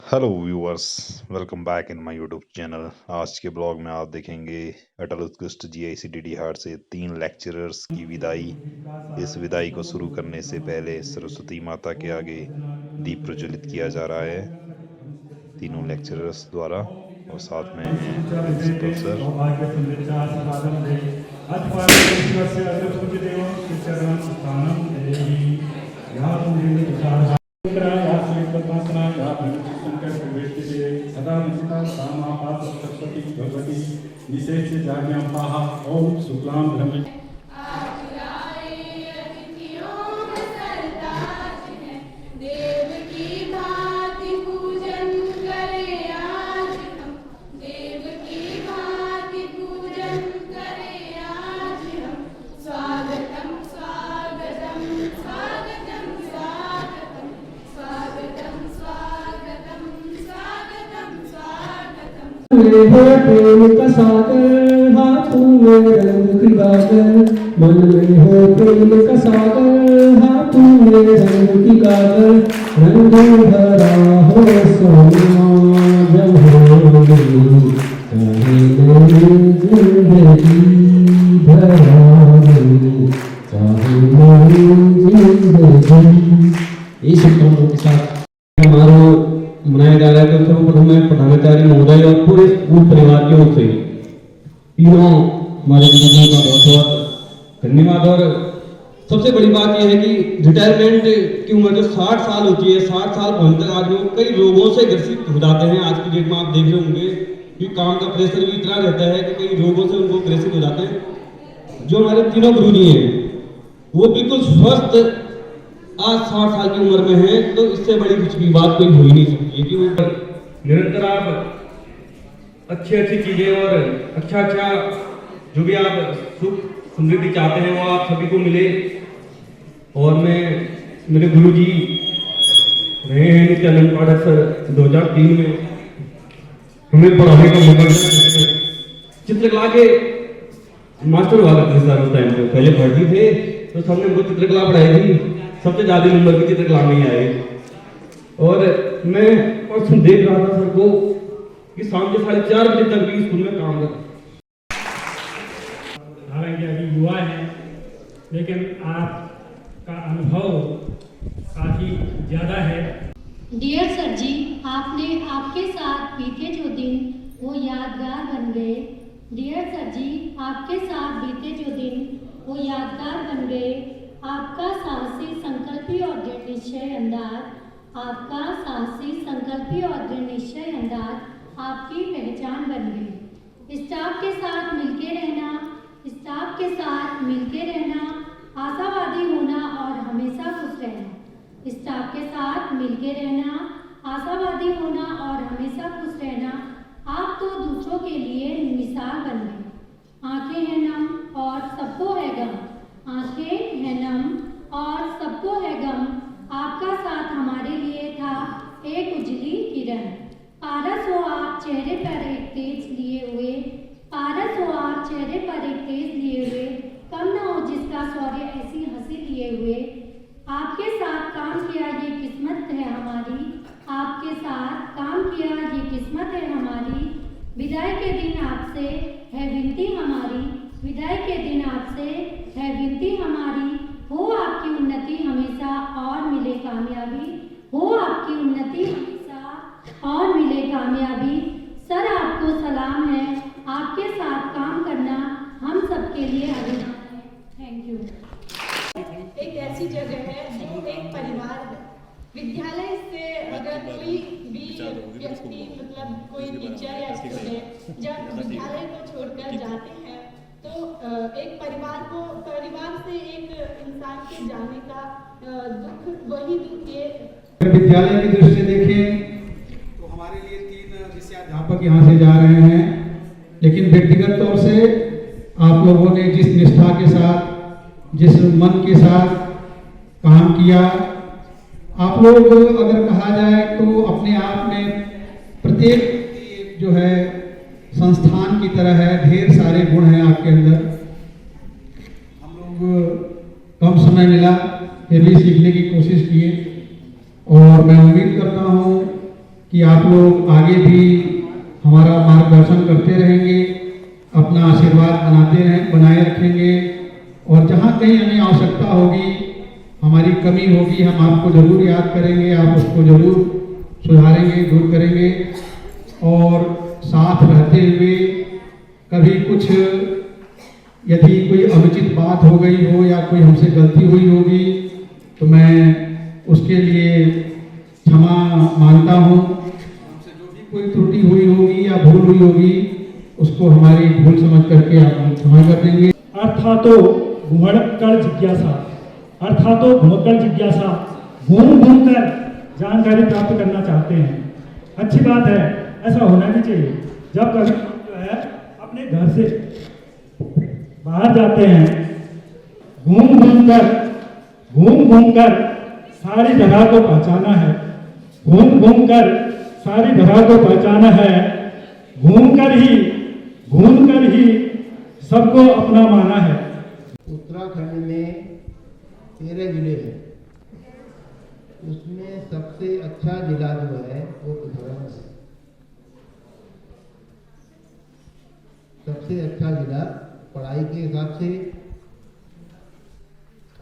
Hello viewers, welcome back in my YouTube channel. आज के blog में आप देखेंगे अटल उत्कृष्ट जीआईसी हाट से 3 लेक्चरर्स की विदाई। इस विदाई को शुरू करने से पहले सरस्वती माता के आगे दीप प्रज्वलित किया जा रहा है तीनों लेक्चरर्स द्वारा, और साथ में हैं प्रिंसिपल सर। सदा सरस्वती भगवती विशेष जाज्ञापाः ओम शुक्लां ब्रह्म मेरे प्रेम का सागर हाथों में रंग की गागर, मन में हो प्रेम का सागर हाथों में रंग की गागर, रंग भरा हो सोना जब हो चाहे मेरी जिंदगी भरा हो, चाहे मेरी जिंदगी। इस शुभकामनाओं के साथ हमारा मनाया जा रहा है तो सर्वप्रथम मैं प्रधानाचार्य महोदय और पूरे स्कूल परिवार की ओर से तीनों हमारे गुरुजनों का बहुत बहुत धन्यवाद। और सबसे बड़ी बात यह है कि रिटायरमेंट की उम्र जो 60 साल होती है, 60 साल पहुंचने तक आदमी कई रोगों से ग्रसित हो जाते हैं। आज की डेट में आप देख रहे होंगे कि काम का प्रेशर भी इतना रहता है कि कई रोगों से उनको ग्रसित हो जाते हैं। जो हमारे तीनों गुरुजी हैं वो बिल्कुल स्वस्थ आज 60 साल की उम्र में है, तो इससे बड़ी कुछ भी बात कोई हो ही नहीं सकती है कि निरंतर आप अच्छी चीजें और अच्छा जो भी आप सुख समृद्धि चाहते हैं वो आप सभी को मिले। और मैं मेरे गुरुजी रहे हैं नित्यानंद पाठक सर 2003 में हमें पढ़ाने का मौका मिला। चित्रकला के मास्टर हुआ करते सर उस टाइम पे, पहले भर्ती थे तो सबने हमको चित्रकला पढ़ाई थी। सबसे ज्यादा नंबर की चित्रकला में ही आए। और मैं परसों देख रहा था सर को कि शाम के 4:30 बजे तक भी स्कूल में काम कर, हालांकि अभी युवा है लेकिन आपका अनुभव काफी ज्यादा है। डियर सर जी, आपने आपके साथ बीते जो दिन वो यादगार बन गए। डियर सर जी, आपके साथ बीते जो दिन वो यादगार बन गए। आपका साहसी संकल्पी और दृढ़ निश्चय अंदाज, आपका साहसी संकल्पी और दृढ़ निश्चय अंदाज आपकी पहचान बन गई। स्टाफ के साथ मिलके रहना, स्टाफ के साथ मिलके रहना, आशावादी होना और हमेशा खुश रहना। स्टाफ के साथ मिलके रहना, आशावादी होना और हमेशा खुश रहना। आप तो दूसरों के लिए मिसाल बन गए। आंखें हैं नम और सबको है गम, आंखें हैं नम और सबको है गम। आपका साथ हमारे लिए था एक उजली किरण। पारस हो आप चेहरे पर एक तेज लिए हुए, पारस हो आप चेहरे पर एक तेज लिए हुए, कम न हो जिसका शौर्य ऐसी हंसी लिए हुए। आपके साथ काम किया ये किस्मत है हमारी, आपके साथ काम किया ये किस्मत है हमारी। विदाई के दिन आपसे है विनती हमारी, विदाई के दिन आपसे है विनती हमारी। हो आपकी उन्नति हमेशा और मिले कामयाबी, हो आपकी उन्नति हमेशा और मिले कामयाबी। सर आपको सलाम है, आपके साथ काम करना हम सबके लिए अभिमान है। Thank you. एक ऐसी जगह है जो एक परिवार है। विद्यालय से अगर कोई भी व्यक्ति मतलब कोई टीचर या स्टूडेंट जब विद्यालय को छोड़कर जाते हैं तो एक परिवार से एक इंसान के जाने का दुख, वही दुख ये। विद्यालय की दृष्टि से देखें तो हमारे लिए 3 विषयाध्यापक यहाँ से जा रहे हैं, लेकिन व्यक्तिगत तौर से आप लोगों ने जिस निष्ठा के साथ, जिस मन के साथ काम किया, आप लोग अगर कहा जाए तो अपने आप में प्रत्येक जो है संस्थान की तरह है, ढेर सारे गुण हैं आपके अंदर। हम लोग कम समय मिला फिर भी सीखने की कोशिश किए और मैं उम्मीद करता हूँ कि आप लोग आगे भी हमारा मार्गदर्शन करते रहेंगे, अपना आशीर्वाद बनाए रखेंगे, और जहाँ कहीं हमें आवश्यकता होगी, हमारी कमी होगी, हम आपको जरूर याद करेंगे, आप उसको जरूर सुधारेंगे, दूर करेंगे। और साथ रहते हुए कभी कुछ यदि कोई अनुचित बात हो गई हो या कोई हमसे गलती हुई होगी तो मैं उसके लिए क्षमा मांगता हूँ। हमसे जो भी कोई त्रुटि हुई होगी या भूल हुई होगी उसको हमारी भूल समझ करके आप क्षमा कर देंगे। अर्थातो घुमक्कड़ जिज्ञासा, अर्थातो घुमक्कड़ जिज्ञासा, घूम घूम कर जानकारी प्राप्त करना चाहते हैं। अच्छी बात है, ऐसा होना भी चाहिए। जब कभी जो है अपने घर से बाहर जाते हैं, घूम घूम कर सारी जगह को पहचाना है, घूम कर सारी जगह को पहचाना है, घूम कर ही सबको अपना माना है। उत्तराखंड में 13 जिले हैं, उसमें सबसे अच्छा जिला जो है वो पिथौरागढ़ है। सबसे अच्छा जिला पढ़ाई के हिसाब से।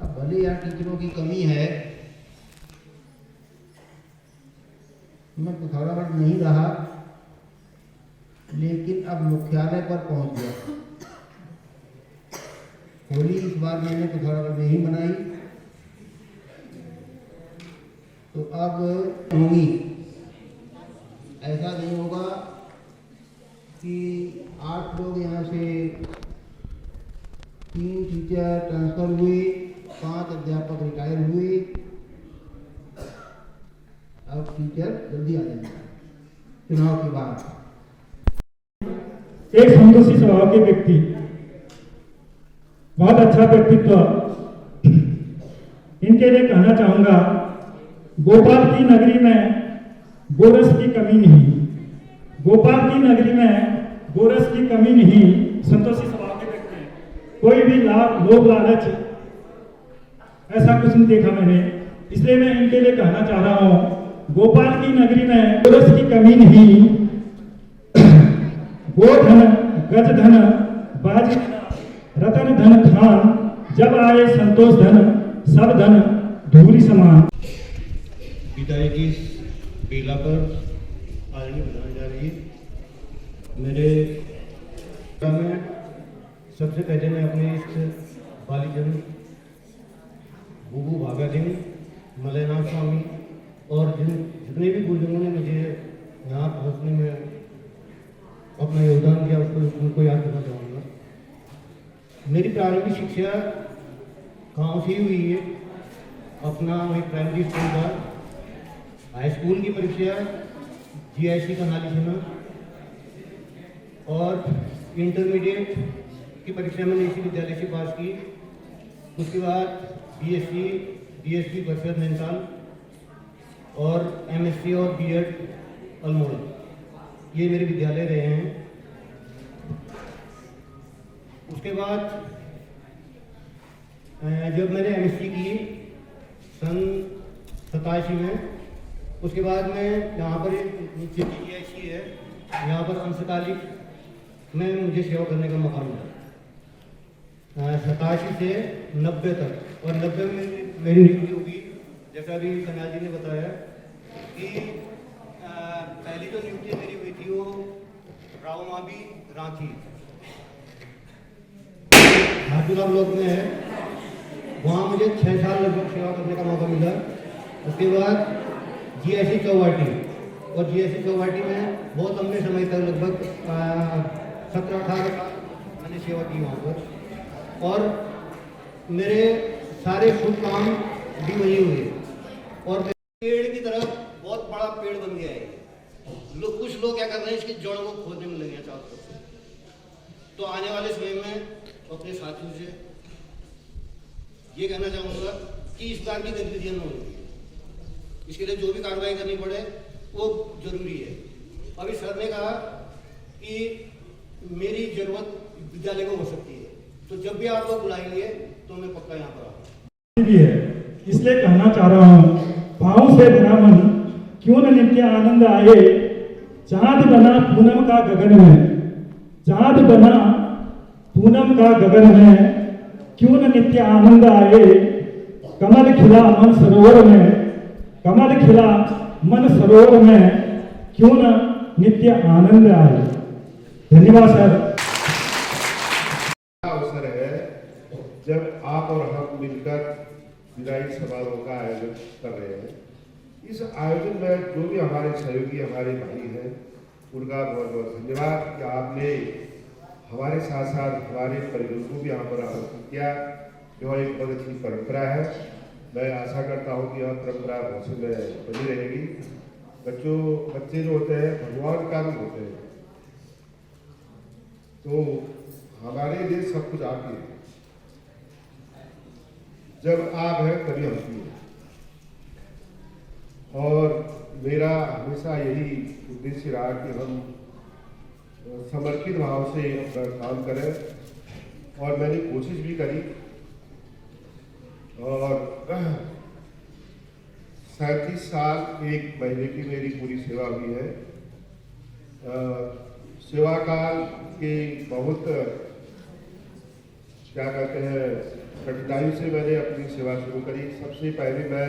अब भले यहाँ टीचरों की कमी है, मैं पिथौरागढ़ नहीं रहा, लेकिन अब मुख्यालय पर पहुंच गया। होली इस बार मैंने पिथौरागढ़ में ही मनाई, तो अब होगी, ऐसा नहीं होगा कि 8 लोग यहाँ से 3 टीचर ट्रांसफर हुए, 5 अध्यापक रिटायर हुए, अब टीचर जल्दी आ जाएंगे चुनाव के बाद। एक संतोषी स्वभाव के व्यक्ति, बहुत अच्छा व्यक्तित्व, इनके लिए कहना चाहूंगा, गोपाल की नगरी में गोरस की कमी नहीं, गोपाल की नगरी में गोरस की कमी नहीं। संतोषी स्वभाव के व्यक्ति हैं, कोई भी लोभ लालच ऐसा कुछ नहीं देखा मैंने, इसलिए मैं इनके लिए कहना चाह रहा हूं, गोपाल की नगरी में गोरस की कमी नहीं। गोधन गजधन बाजी रतन धन खान, जब आए संतोष धन सब धन धूरी समान। विदाई की बेला पर आरणी बनाई जा रही है। मेरे में सबसे पहले मैं अपने इस बालीजन बुबू भागा सिंह, मलयनाथ स्वामी और जितने भी गुरुजनों ने मुझे यहाँ पहुँचने में अपना योगदान दिया उनको याद करना चाहूँगा। मेरी प्रारंभिक शिक्षा गाँव से ही हुई है। अपना वही प्राइमरी स्कूल था, हाई स्कूल की परीक्षा GIC करनाली से में, और इंटरमीडिएट की परीक्षा मैंने इसी विद्यालय से पास की। उसके बाद BSc DSP परिषद नैनीताल और MSc और B.Ed अल्मोड़ा, ये मेरे विद्यालय रहे हैं। उसके बाद जब मैंने MSc की सन 87 में, उसके बाद मैं यहाँ पर GIC है, यहाँ पर अंशकालिक में मुझे सेवा करने का मौका मिला 87 से 90 तक। और 90 में मेरी नियुक्ति होगी, जैसा अभी कन्याल जी ने बताया कि पहली जो नियुक्ति मेरी हुई थी वो रावमावी रांची हाथीला ब्लॉक में है, वहाँ मुझे 6 साल लगभग सेवा करने का मौका मिला। उसके बाद GIC चौवाटी, और GIC चौवाटी में बहुत लंबे समय तक लगभग 17-18 साल मैंने सेवा की वहाँ पर, और मेरे सारे शुभ काम भी वही हुए। और पेड़ की तरफ बहुत बड़ा पेड़ बन गया है। कुछ लोग क्या कर रहे हैं, इसकी जड़ को खोदने में लगे हैं चारों तरफ से। तो आने वाले समय में अपने साथियों से ये कहना चाहूँगा कि इस बार की गतिविधियाँ न होगी, इसके लिए जो भी कार्रवाई करनी पड़े वो जरूरी है। अभी सर ने कहा कि मेरी जरूरत विद्यालय को हो सकती है, तो जब भी आप लोग बुलाएंगे तो मैं पक्का यहाँ पर आऊँगा। इसलिए कहना चाह रहा हूँ, भावों से भरा मन क्यों न नित्य आनंद आए, चांद बना पूनम का गगन में, चांद बना पूनम का गगन में, क्यों न नित्य आनंद आए, कमल खिला मन सरोवर में, कमल खिला मन सरोवर में, क्यों न नित्य आनंद आए। धन्यवाद सर। अवसर है जब आप और हम मिलकर विदाई समारोह का आयोजन कर रहे हैं। इस आयोजन में जो भी हमारे सहयोगी हमारे भाई हैं उनका बहुत बहुत धन्यवाद कि आपने हमारे साथ साथ हमारे परिजनों को भी यहाँ पर आमंत्रित किया। यह एक बहुत अच्छी परंपरा है। मैं आशा करता हूँ कि यह परंपरा भविष्य में बनी रहेगी। बच्चे जो होते हैं भगवान का रूप होते हैं, तो हमारे लिए सब कुछ आप ही है। जब आप हैं तभी हम भी हैं। और मेरा हमेशा यही उद्देश्य रहा कि हम समर्पित भाव से अपना काम करें और मैंने कोशिश भी करी। और 37 साल 1 महीने की मेरी पूरी सेवा हुई है। सेवा काल के बहुत क्या कहते हैं कठिनाई से मैंने अपनी सेवा शुरू करी। सबसे पहले मैं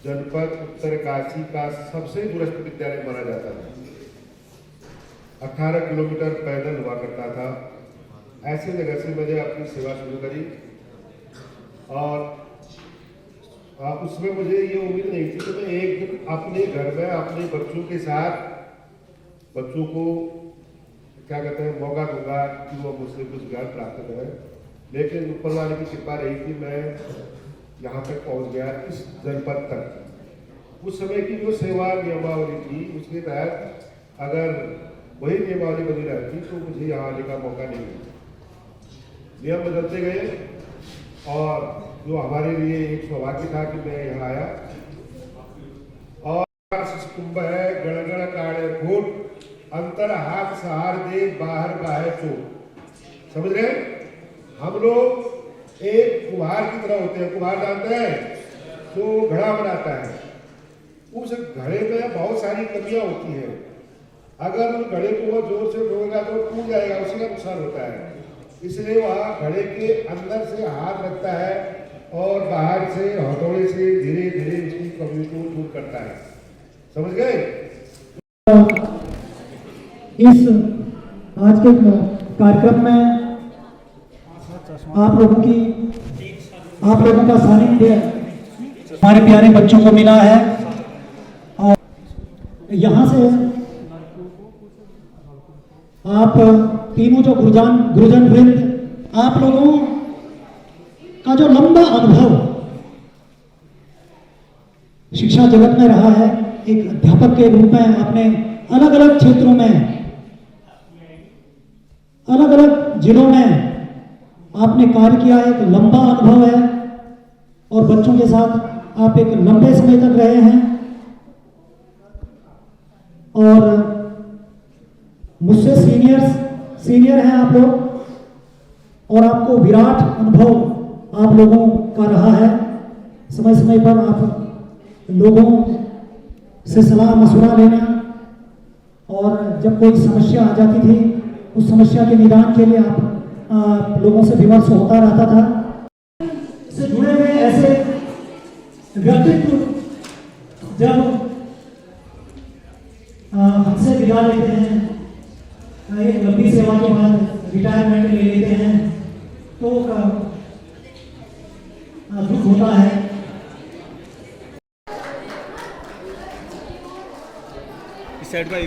जनपद उत्तरकाशी का सबसे दूरस्थ विद्यालय माना जाता था। 18 किलोमीटर पैदल हुआ करता था। ऐसे जगह से मैंने अपनी सेवा शुरू करी और उसमें मुझे ये उम्मीद नहीं थी कि मैं एक दिन अपने घर में अपने बच्चों के साथ बच्चों को क्या कहते हैं मौका दूंगा कि वो मुझसे कुछ ज्ञान प्राप्त करें। लेकिन ऊपर वाले की कृपा रही कि मैं यहाँ तक पहुँच गया, इस जनपद तक। उस समय की जो सेवा नियमावली थी उसके तहत अगर वही नियमावली बनी रहती तो मुझे यहाँ आने का मौका नहीं मिला। नियम बदलते गए और जो हमारे लिए एक सौभाग्य था कि मैं यहाँ आया। और कुंभ है गणगण काड़े फूट, अंतर हाथ सहार दे बाहर बाहे चोट। समझ रहे? हम लोग एक कुम्हार की तरह होते हैं। कुम्हार जानते हैं तो घड़ा बनाता है। उस घड़े में बहुत सारी कमियां होती हैं। अगर उस घड़े को वो जोर से ठोकेगा तो टूट जाएगा, उसी का नुकसान होता है। इसलिए वह घड़े के अंदर से हाथ रखता है और बाहर से हथौड़े से धीरे धीरे उसकी कमी को दूर करता है। समझ गए? इस आज के कार्यक्रम में आप लोगों का सानिध्य हमारे प्यारे बच्चों को मिला है। और यहाँ से आप तीनों जो गुरुजन वृंद, आप लोगों का जो लंबा अनुभव शिक्षा जगत में रहा है, एक अध्यापक के रूप में आपने अलग अलग क्षेत्रों में अलग अलग जिलों में आपने कार्य किया, एक लंबा अनुभव है और बच्चों के साथ आप एक लंबे समय तक रहे हैं। और मुझसे सीनियर हैं आप लोग और आपको विराट अनुभव आप लोगों का रहा है। समय समय पर आप लोगों से सलाह मशवरा लेना और जब कोई समस्या आ जाती थी उस समस्या के निदान के लिए आप लोगों से विमर्श होता रहता था। से जुड़े हुए ऐसे व्यक्तित्व जब हमसे विदा लेते हैं, एक लंबी सेवा के बाद रिटायरमेंट ले लेते हैं, तो दुख होता है। इस साइड का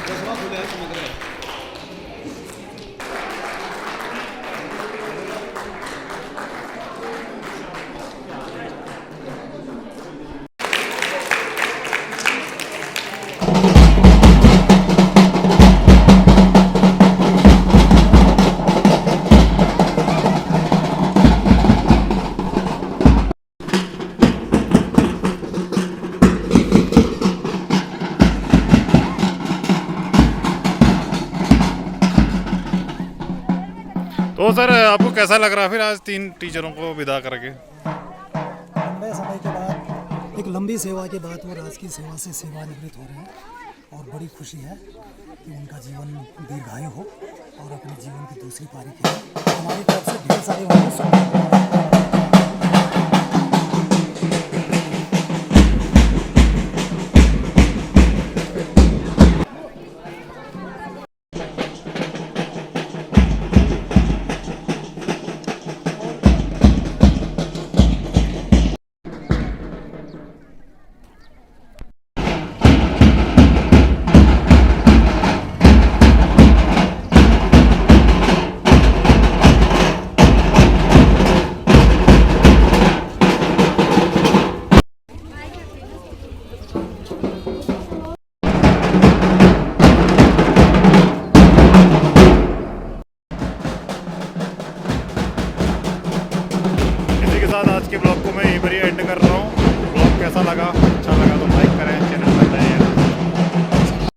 10वां खुला है समझ रहे हैं। तो सर आपको कैसा लग रहा फिर आज 3 टीचरों को विदा करके? लंबे समय के बाद, एक लंबी सेवा के बाद वो राजकीय सेवा से सेवानिवृत्त हो रहे हैं और बड़ी खुशी है कि उनका जीवन दीर्घायु हो और अपने जीवन की दूसरी पारी के लिए हमारी तरफ से ढेर सारे उन्हें शुभकामनाएं।